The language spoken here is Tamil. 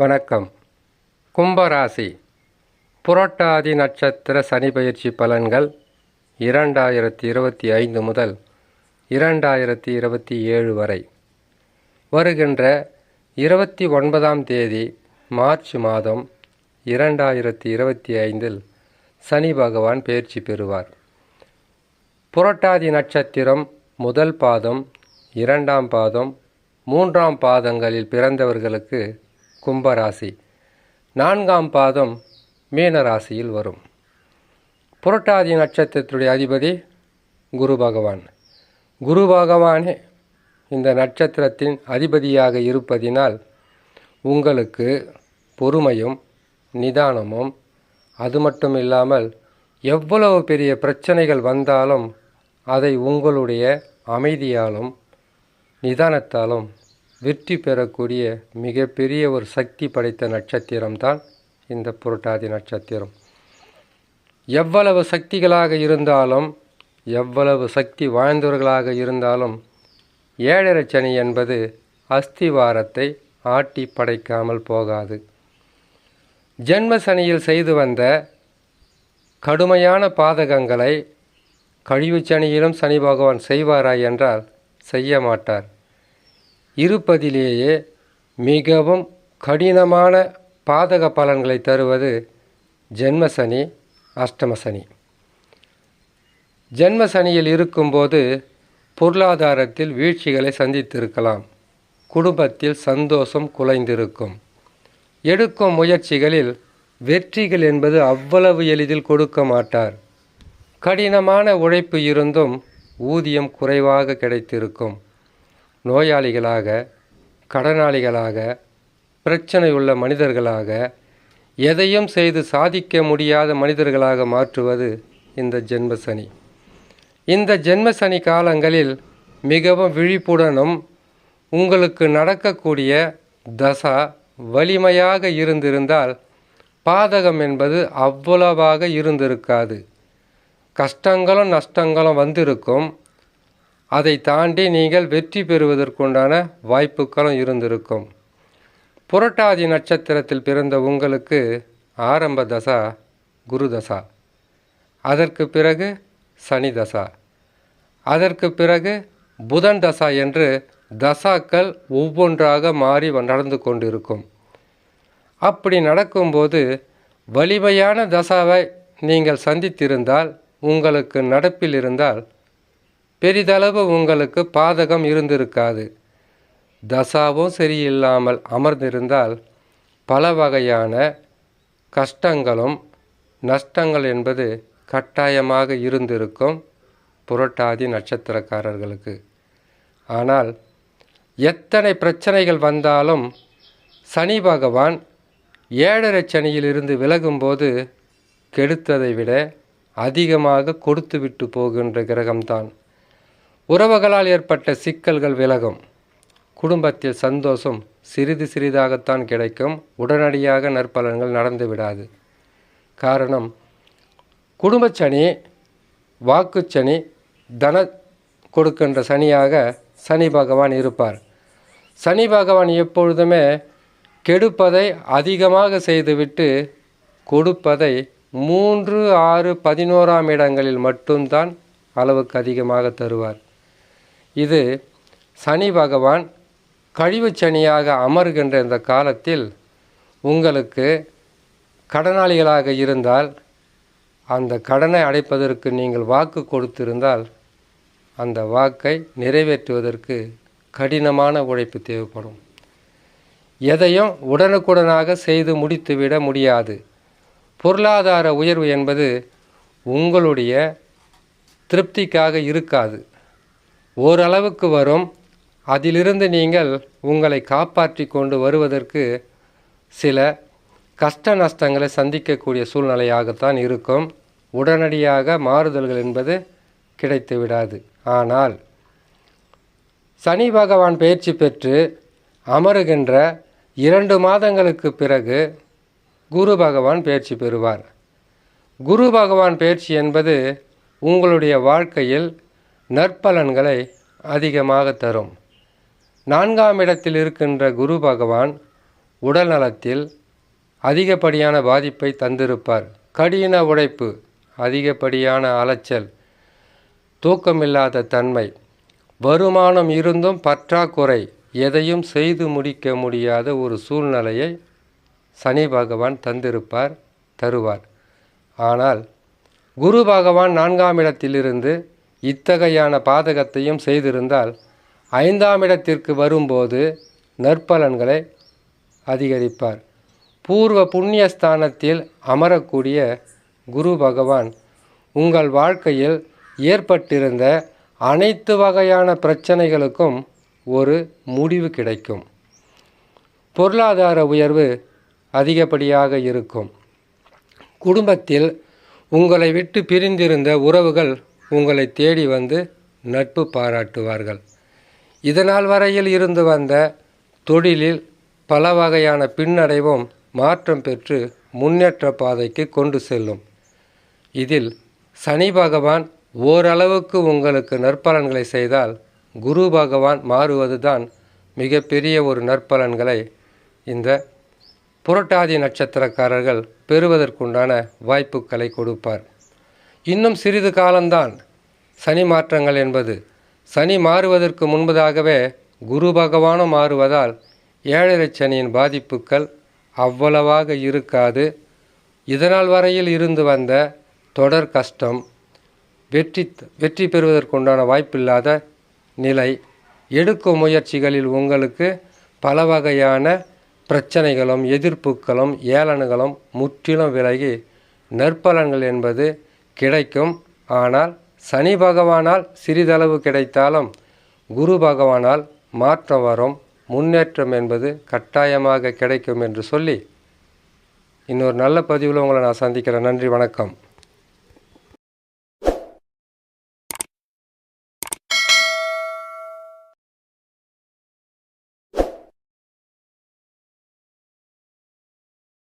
வணக்கம். கும்பராசி புரட்டாதி நட்சத்திர சனி பயிற்சி பலன்கள் 2025 முதல் 2027 வரை. வருகின்ற 29ஆம் தேதி மார்ச் மாதம் 2025 சனி பகவான் பெயர்ச்சி பெறுவார். புரட்டாதி நட்சத்திரம் முதல் பாதம், 2ஆம் பாதம், 3ஆம் பாதங்களில் பிறந்தவர்களுக்கு கும்பராசி, 4ஆம் பாதம் மீனராசியில் வரும். புரட்டாதி நட்சத்திரத்துடைய அதிபதி குரு பகவான். குரு பகவானே இந்த நட்சத்திரத்தின் அதிபதியாக இருப்பதினால் உங்களுக்கு பொறுமையும் நிதானமும், அது மட்டும் இல்லாமல் எவ்வளவு பெரிய பிரச்சனைகள் வந்தாலும் அதை உங்களுடைய அமைதியாலும் நிதானத்தாலும் வெற்றி பெறக்கூடிய மிகப்பெரிய ஒரு சக்தி படைத்த நட்சத்திரம்தான் இந்த புரட்டாதி நட்சத்திரம். எவ்வளவு சக்திகளாக இருந்தாலும், எவ்வளவு சக்தி வாய்ந்தவர்களாக இருந்தாலும், 7.5 சனி என்பது அஸ்திவாரத்தை ஆட்டி படைக்காமல் போகாது. ஜென்ம சனியில் செய்து வந்த கடுமையான பாதகங்களை கழிவு சனியிலும் சனி பகவான் செய்வாரா என்றால் செய்ய மாட்டார். இருப்பதிலேயே மிகவும் கடினமான பாதக பலன்களை தருவது ஜென்மசனி, அஷ்டமசனி. ஜென்மசனியில் இருக்கும்போது பொருளாதாரத்தில் வீழ்ச்சிகளை சந்தித்திருக்கலாம். குடும்பத்தில் சந்தோஷம் குலைந்திருக்கும். எடுக்கும் முயற்சிகளில் வெற்றிகள் என்பது அவ்வளவு எளிதில் கொடுக்க மாட்டார். கடினமான உழைப்பு இருந்தும் ஊதியம் குறைவாக கிடைத்திருக்கும். நோயாளிகளாக, கடனாளிகளாக, பிரச்சனை உள்ள மனிதர்களாக, எதையும் செய்து சாதிக்க முடியாத மனிதர்களாக மாற்றுவது இந்த ஜென்மசனி. இந்த ஜென்மசனி காலங்களில் மிகவும் விழிப்புடனும் உங்களுக்கு நடக்கக்கூடிய தசா வலிமையாக இருந்திருந்தால் பாதகம் என்பது அவ்வளவாக இருந்திருக்காது. கஷ்டங்களும் நஷ்டங்களும் வந்திருக்கும். அதை தாண்டி நீங்கள் வெற்றி பெறுவதற்குண்டான வாய்ப்புகளும் இருந்திருக்கும். புரட்டாதி நட்சத்திரத்தில் பிறந்த உங்களுக்கு ஆரம்ப தசா குரு தசா, அதற்கு பிறகு சனி தசா, அதற்கு பிறகு புதன் தசா என்று தசாக்கள் ஒவ்வொன்றாக மாறி நடந்து கொண்டிருக்கும். அப்படி நடக்கும்போது வலிமையான தசாவை நீங்கள் சந்தித்திருந்தால், உங்களுக்கு நடப்பில் இருந்தால் பெரிதளவு உங்களுக்கு பாதகம் இருந்திருக்காது. தசாவும் சரியில்லாமல் அமர்ந்திருந்தால் பல வகையான கஷ்டங்களும் நஷ்டங்கள் என்பது கட்டாயமாக இருந்திருக்கும் புரட்டாதி நட்சத்திரக்காரர்களுக்கு. ஆனால் எத்தனை பிரச்சனைகள் வந்தாலும் சனி பகவான் 7.5 சனியிலிருந்து விலகும்போது கெடுத்ததை விட அதிகமாக கொடுத்துவிட்டு போகின்ற கிரகம்தான். உறவுகளால் ஏற்பட்ட சிக்கல்கள் விலகும். குடும்பத்தில் சந்தோஷம் சிறிது சிறிதாகத்தான் கிடைக்கும். உடனடியாக நற்பலன்கள் நடந்து விடாது. காரணம், குடும்பச்சனி, வாக்குச்சனி, தன கொடுக்கின்ற சனியாக சனி பகவான் இருப்பார். சனி பகவான் எப்பொழுதுமே கெடுப்பதை அதிகமாக செய்துவிட்டு கொடுப்பதை 3, 6, 11ஆம் இடங்களில் மட்டும்தான் அளவுக்கு அதிகமாக தருவார். இது சனி பகவான் கழிவு சனியாக அமர்கின்ற இந்த காலத்தில் உங்களுக்கு கடனாளிகளாக இருந்தால், அந்த கடனை அடைப்பதற்கு நீங்கள் வாக்கு கொடுத்திருந்தால் அந்த வாக்கை நிறைவேற்றுவதற்கு கடினமான உழைப்பு தேவைப்படும். எதையும் உடனுக்குடனாக செய்து முடித்துவிட முடியாது. பொருளாதார உயர்வு என்பது உங்களுடைய திருப்திக்காக இருக்காது. ஓரளவுக்கு வரும். அதிலிருந்து நீங்கள் உங்களை காப்பாற்றி கொண்டு வருவதற்கு சில கஷ்ட நஷ்டங்களை சந்திக்கக்கூடிய சூழ்நிலையாகத்தான் இருக்கும். உடனடியாக மாறுதல்கள் என்பது கிடைத்து விடாது. ஆனால் சனி பகவான் பெயர்ச்சி பெற்று அமருகின்ற 2 மாதங்களுக்கு பிறகு குரு பகவான் பெயர்ச்சி பெறுவார். குரு பகவான் பெயர்ச்சி என்பது உங்களுடைய வாழ்க்கையில் நற்பலன்களை அதிகமாக தரும். 4ஆம் இடத்தில் இருக்கின்ற குரு பகவான் உடல் நலத்தில் அதிகப்படியான பாதிப்பை தந்திருப்பார். கடின உழைப்பு, அதிகப்படியான அலைச்சல், தூக்கமில்லாத தன்மை, வருமானம் இருந்தும் பற்றாக்குறை, எதையும் செய்து முடிக்க முடியாத ஒரு சூழ்நிலையை சனி பகவான் தருவார். ஆனால் குரு பகவான் 4ஆம் இடத்திலிருந்து இத்தகையான பாதகத்தையும் செய்திருந்தால் 5ஆம் இடத்திற்கு வரும்போது நற்பலன்களை அதிகரிப்பார். பூர்வ புண்ணியஸ்தானத்தில் அமரக்கூடிய குரு பகவான் உங்கள் வாழ்க்கையில் ஏற்பட்டிருந்த அனைத்து வகையான பிரச்சனைகளுக்கும் ஒரு முடிவு கிடைக்கும். பொருளாதார உயர்வு அதிகப்படியாக இருக்கும். குடும்பத்தில் உங்களை விட்டு பிரிந்திருந்த உறவுகள் உங்களை தேடி வந்து நட்பு பாராட்டுவார்கள். இதனால் வரையில் இருந்து வந்த தொழிலில் பல வகையான பின்னடைவும் மாற்றம் பெற்று முன்னேற்ற பாதைக்கு கொண்டு செல்லும். இதில் சனி பகவான் ஓரளவுக்கு உங்களுக்கு நற்பலன்களை செய்தால் குரு பகவான் மாறுவதுதான் மிகப்பெரிய ஒரு நற்பலன்களை இந்த புரட்டாதி நட்சத்திரக்காரர்கள் பெறுவதற்குண்டான வாய்ப்புகளை கொடுப்பார். இன்னும் சிறிது காலம்தான் சனி மாற்றங்கள் என்பது. சனி மாறுவதற்கு முன்பதாகவே குரு பகவானும் மாறுவதால் 7.5 சனியின் பாதிப்புகள் அவ்வளவாக இருக்காது. இதனால் வரையில் இருந்து வந்த தொடர் கஷ்டம், வெற்றி பெறுவதற்குண்டான வாய்ப்பில்லாத நிலை, எடுக்கும் முயற்சிகளில் உங்களுக்கு பல வகையான பிரச்சனைகளும் எதிர்ப்புகளும் ஏளனங்களும் முற்றிலும் விலகி நற்பலன்கள் என்பது கிடைக்கும். ஆனால் சனி பகவானால் சிறிதளவு கிடைத்தாலும் குரு பகவானால் மாற்றம் வரும், முன்னேற்றம் என்பது கட்டாயமாக கிடைக்கும் என்று சொல்லி இன்னொரு நல்ல பதிவில் உங்களை நான் சந்திக்கிறேன். நன்றி, வணக்கம்.